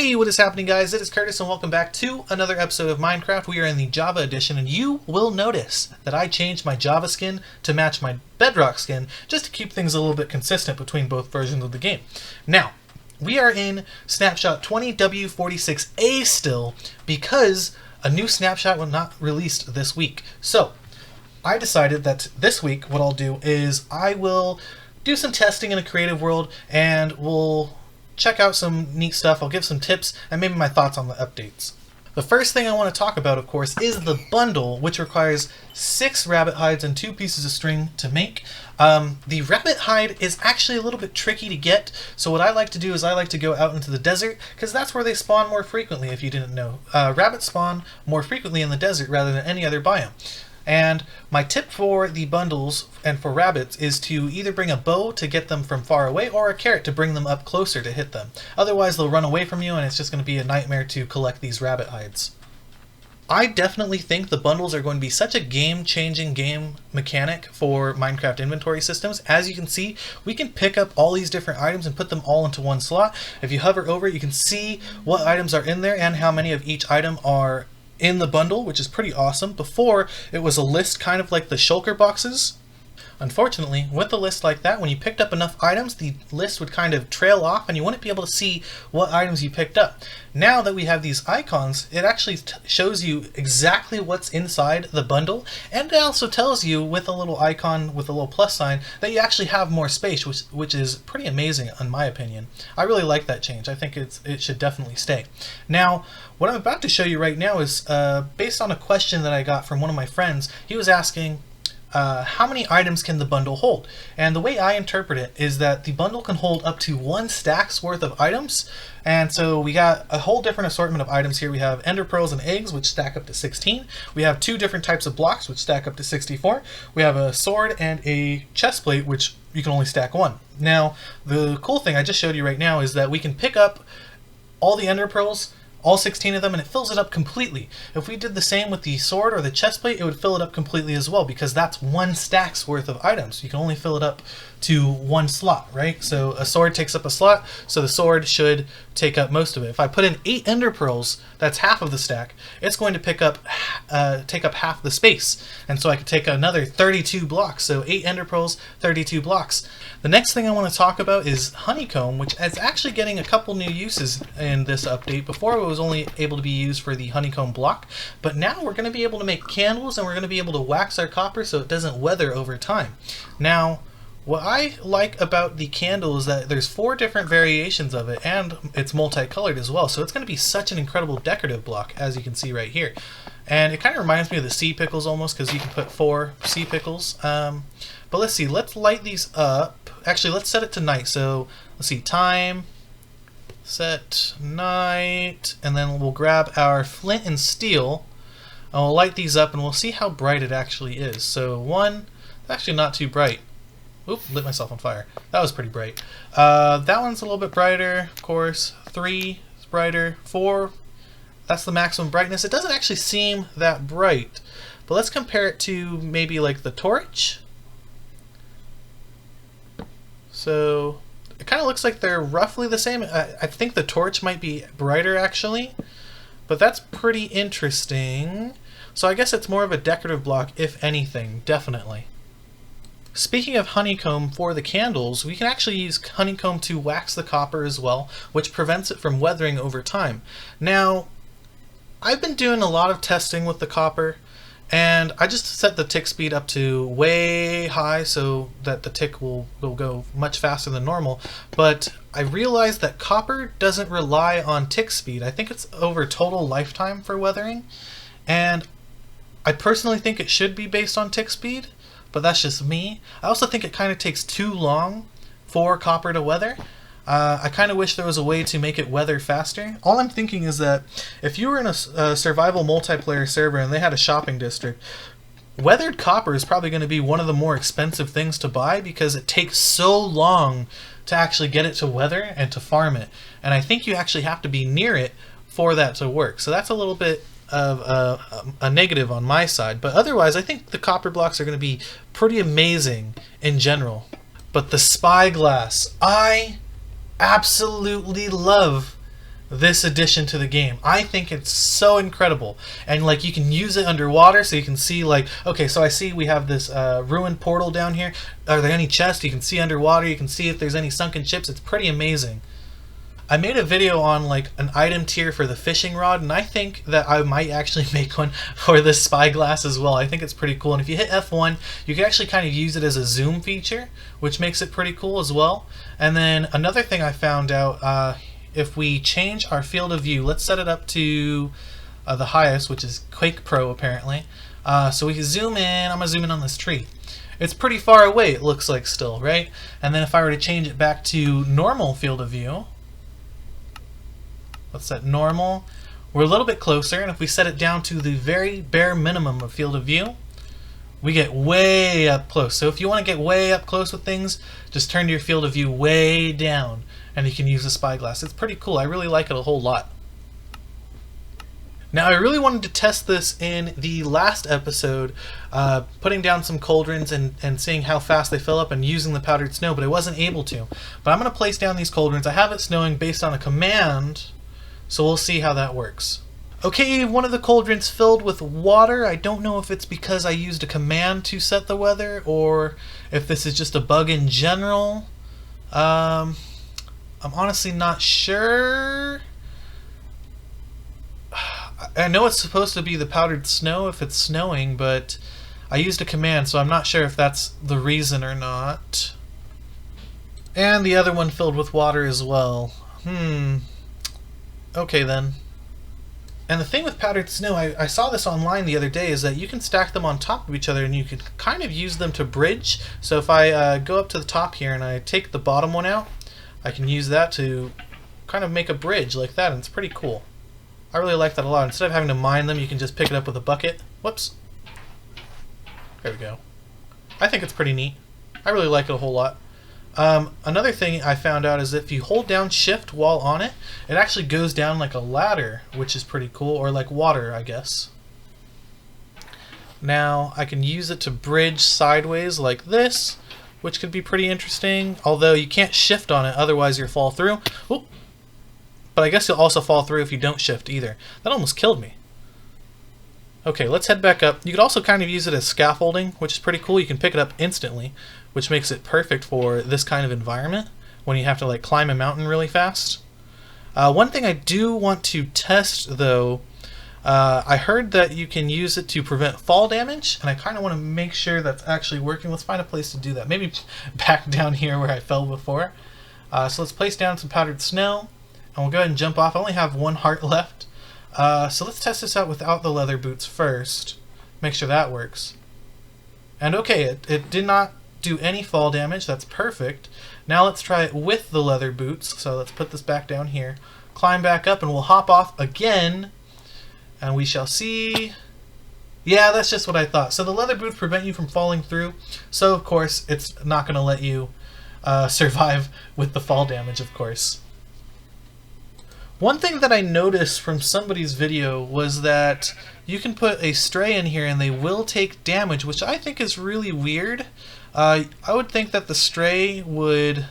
Hey, what is happening, guys? It is Curtis and welcome back to another episode of Minecraft. We are in the Java edition, and you will notice that I changed my Java skin to match my Bedrock skin just to keep things a little bit consistent between both versions of the game. Now, we are in Snapshot 20W46A still because a new snapshot was not released this week. So, I decided that this week what I'll do is I will do some testing in a creative world and we'll check out some neat stuff. I'll give some tips and maybe my thoughts on the updates. The first thing I want to talk about, of course, is the bundle, which requires 6 rabbit hides and 2 pieces of string to make. The rabbit hide is actually a little bit tricky to get, so what I like to do is I like to go out into the desert, because that's where they spawn more frequently, if you didn't know. Rabbits spawn more frequently in the desert rather than any other biome. And my tip for the bundles and for rabbits is to either bring a bow to get them from far away or a carrot to bring them up closer to hit them. Otherwise they'll run away from you and it's just going to be a nightmare to collect these rabbit hides. I definitely think the bundles are going to be such a game-changing game mechanic for Minecraft inventory systems. As you can see, we can pick up all these different items and put them all into one slot. If you hover over it, you can see what items are in there and how many of each item are in the bundle, which is pretty awesome. Before, it was a list kind of like the shulker boxes. Unfortunately, with a list like that, when you picked up enough items, the list would kind of trail off and you wouldn't be able to see what items you picked up. Now that we have these icons, it actually shows you exactly what's inside the bundle, and it also tells you with a little icon with a little plus sign that you actually have more space, which is pretty amazing in my opinion. I really like that change. I think it should definitely stay. Now, what I'm about to show you right now is based on a question that I got from one of my friends. He was asking, how many items can the bundle hold? And the way I interpret it is that the bundle can hold up to 1 stack's worth of items. And so we got a whole different assortment of items here. We have ender pearls and eggs, which stack up to 16. We have 2 different types of blocks, which stack up to 64. We have a sword and a chest plate, which you can only stack 1. Now, the cool thing I just showed you right now is that we can pick up all the ender pearls, all 16 of them, and it fills it up completely. If we did the same with the sword or the chest plate, it would fill it up completely as well, because that's 1 stack's worth of items. You can only fill it up to 1 slot, right? So a sword takes up a slot, so the sword should take up most of it. If I put in 8 ender pearls, that's half of the stack, it's going to take up half the space. And so I could take another 32 blocks. So 8 ender pearls, 32 blocks. The next thing I want to talk about is honeycomb, which is actually getting a couple new uses in this update. Before, it was only able to be used for the honeycomb block, but now we're going to be able to make candles and we're going to be able to wax our copper so it doesn't weather over time. Now, what I like about the candle is that there's 4 different variations of it, and it's multicolored as well, so it's going to be such an incredible decorative block, as you can see right here. And it kind of reminds me of the sea pickles almost, because you can put 4 sea pickles. But let's see, let's light these up. Actually, let's set it to night. So let's see, time, set night, and then we'll grab our flint and steel, and we'll light these up, and we'll see how bright it actually is. So 1, it's actually not too bright. Oop, lit myself on fire. That was pretty bright. That one's a little bit brighter, of course. 3 is brighter. 4, that's the maximum brightness. It doesn't actually seem that bright, but let's compare it to maybe like the torch. So it kind of looks like they're roughly the same. I think the torch might be brighter actually, but that's pretty interesting. So I guess it's more of a decorative block, if anything, definitely. Speaking of honeycomb for the candles, we can actually use honeycomb to wax the copper as well, which prevents it from weathering over time. Now, I've been doing a lot of testing with the copper, and I just set the tick speed up to way high so that the tick will go much faster than normal, but I realized that copper doesn't rely on tick speed. I think it's over total lifetime for weathering, and I personally think it should be based on tick speed, but that's just me. I also think it kind of takes too long for copper to weather. I kind of wish there was a way to make it weather faster. All I'm thinking is that if you were in a survival multiplayer server and they had a shopping district, weathered copper is probably going to be one of the more expensive things to buy because it takes so long to actually get it to weather and to farm it. And I think you actually have to be near it for that to work. So that's a little bit of a negative on my side, but otherwise I think the copper blocks are going to be pretty amazing in general. But the Spyglass, I absolutely love this addition to the game. I think it's so incredible. And like you can use it underwater, so you can see like, okay, so I see we have this ruined portal down here. Are there any chests? You can see underwater, you can see if there's any sunken ships. It's pretty amazing. I made a video on like an item tier for the fishing rod, and I think that I might actually make one for this Spyglass as well. I think it's pretty cool, and if you hit F1, you can actually kind of use it as a zoom feature, which makes it pretty cool as well. And then another thing I found out, if we change our field of view, let's set it up to the highest, which is Quake Pro apparently. So we can zoom in. I'm going to zoom in on this tree. It's pretty far away, it looks like still, right? And then if I were to change it back to normal field of view, let's set normal. We're a little bit closer, and if we set it down to the very bare minimum of field of view, we get way up close. So if you want to get way up close with things, just turn your field of view way down, and you can use the Spyglass. It's pretty cool. I really like it a whole lot. Now, I really wanted to test this in the last episode, putting down some cauldrons and seeing how fast they fill up and using the powdered snow, but I wasn't able to. But I'm going to place down these cauldrons. I have it snowing based on a command, so we'll see how that works. Okay, one of the cauldrons filled with water. I don't know if it's because I used a command to set the weather or if this is just a bug in general. I'm honestly not sure. I know it's supposed to be the powdered snow if it's snowing, but I used a command, so I'm not sure if that's the reason or not. And the other one filled with water as well. Okay then. And the thing with powdered snow, I saw this online the other day, is that you can stack them on top of each other and you can kind of use them to bridge. So if I go up to the top here and I take the bottom one out, I can use that to kind of make a bridge like that, and it's pretty cool. I really like that a lot. Instead of having to mine them, you can just pick it up with a bucket. Whoops. There we go. I think it's pretty neat. I really like it a whole lot. Another thing I found out is if you hold down shift while on it, it actually goes down like a ladder, which is pretty cool, or like water, I guess. Now I can use it to bridge sideways like this, which could be pretty interesting, although you can't shift on it, otherwise you'll fall through. Oop. But I guess you'll also fall through if you don't shift either. That almost killed me. Okay, let's head back up. You could also kind of use it as scaffolding, which is pretty cool. You can pick it up instantly, which makes it perfect for this kind of environment when you have to like climb a mountain really fast. One thing I do want to test though, I heard that you can use it to prevent fall damage, and I kind of want to make sure that's actually working. Let's find a place to do that. Maybe back down here where I fell before. So let's place down some powdered snow, and we'll go ahead and jump off. I only have one heart left. So let's test this out without the leather boots first. Make sure that works. And okay, it did not do any fall damage. That's perfect. Now let's try it with the leather boots. So let's put this back down here. Climb back up and we'll hop off again. And we shall see. Yeah, that's just what I thought. So the leather boots prevent you from falling through. So of course it's not going to let you survive with the fall damage, of course. One thing that I noticed from somebody's video was that you can put a stray in here and they will take damage, which I think is really weird. I would think that the stray would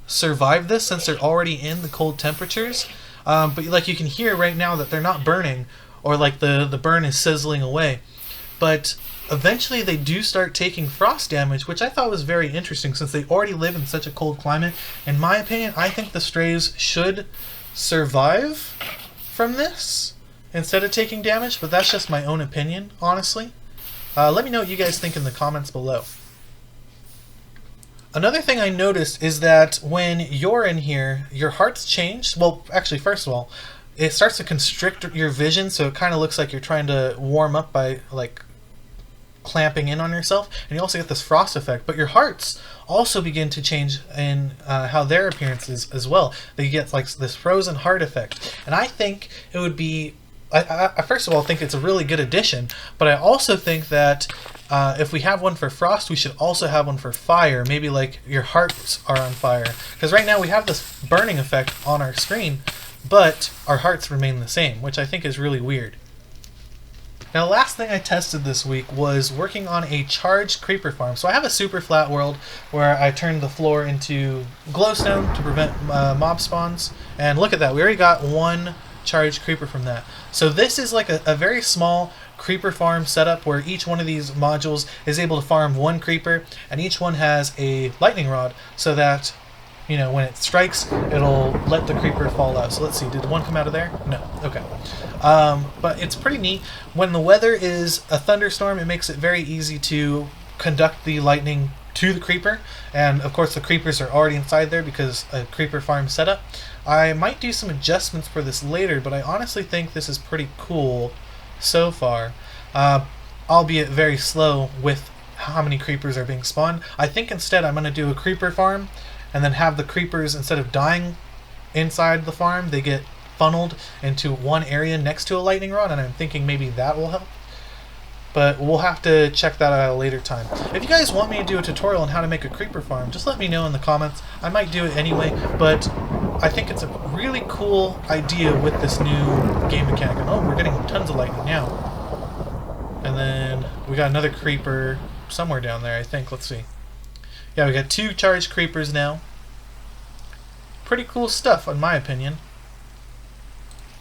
survive this since they're already in the cold temperatures. But like you can hear right now that they're not burning, or like the burn is sizzling away. But eventually they do start taking frost damage, which I thought was very interesting since they already live in such a cold climate. In my opinion, I think the strays should survive from this instead of taking damage, but that's just my own opinion, honestly. Let me know what you guys think in the comments below. Another thing I noticed is that when you're in here, your hearts change. Well, actually, first of all, it starts to constrict your vision, so it kind of looks like you're trying to warm up by like clamping in on yourself, and you also get this frost effect, but your hearts also begin to change in how their appearance is as well. They get like this frozen heart effect, and I think it would be, I first of all think it's a really good addition, but I also think that if we have one for frost, we should also have one for fire. Maybe like your hearts are on fire, because right now we have this burning effect on our screen, but our hearts remain the same, which I think is really weird. Now, last thing I tested this week was working on a charged creeper farm. So I have a super flat world where I turned the floor into glowstone to prevent mob spawns. And look at that, we already got one charged creeper from that. So this is like a very small creeper farm setup where each one of these modules is able to farm one creeper, and each one has a lightning rod so that, you know, when it strikes, it'll let the creeper fall out. So let's see, did one come out of there? No. Okay. But it's pretty neat. When the weather is a thunderstorm, it makes it very easy to conduct the lightning to the creeper. And of course the creepers are already inside there because a creeper farm setup. I might do some adjustments for this later, but I honestly think this is pretty cool so far. Albeit very slow with how many creepers are being spawned. I think instead I'm going to do a creeper farm and then have the creepers, instead of dying inside the farm, they get funneled into one area next to a lightning rod, and I'm thinking maybe that will help. But we'll have to check that out at a later time. If you guys want me to do a tutorial on how to make a creeper farm, just let me know in the comments. I might do it anyway, but I think it's a really cool idea with this new game mechanic. And oh, we're getting tons of lightning now. And then we got another creeper somewhere down there, I think. Let's see. Yeah, we got 2 charged creepers now. Pretty cool stuff, in my opinion.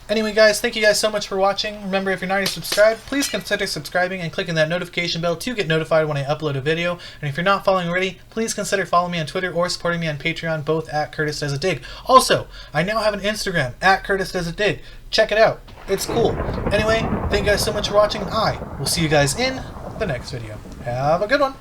Anyway, guys, thank you guys so much for watching. Remember, if you're not already subscribed, please consider subscribing and clicking that notification bell to get notified when I upload a video. And if you're not following already, please consider following me on Twitter or supporting me on Patreon, both at Curtis Does a Dig. Also, I now have an Instagram, at Curtis Does a Dig. Check it out. It's cool. Anyway, thank you guys so much for watching. I will see you guys in the next video. Have a good one.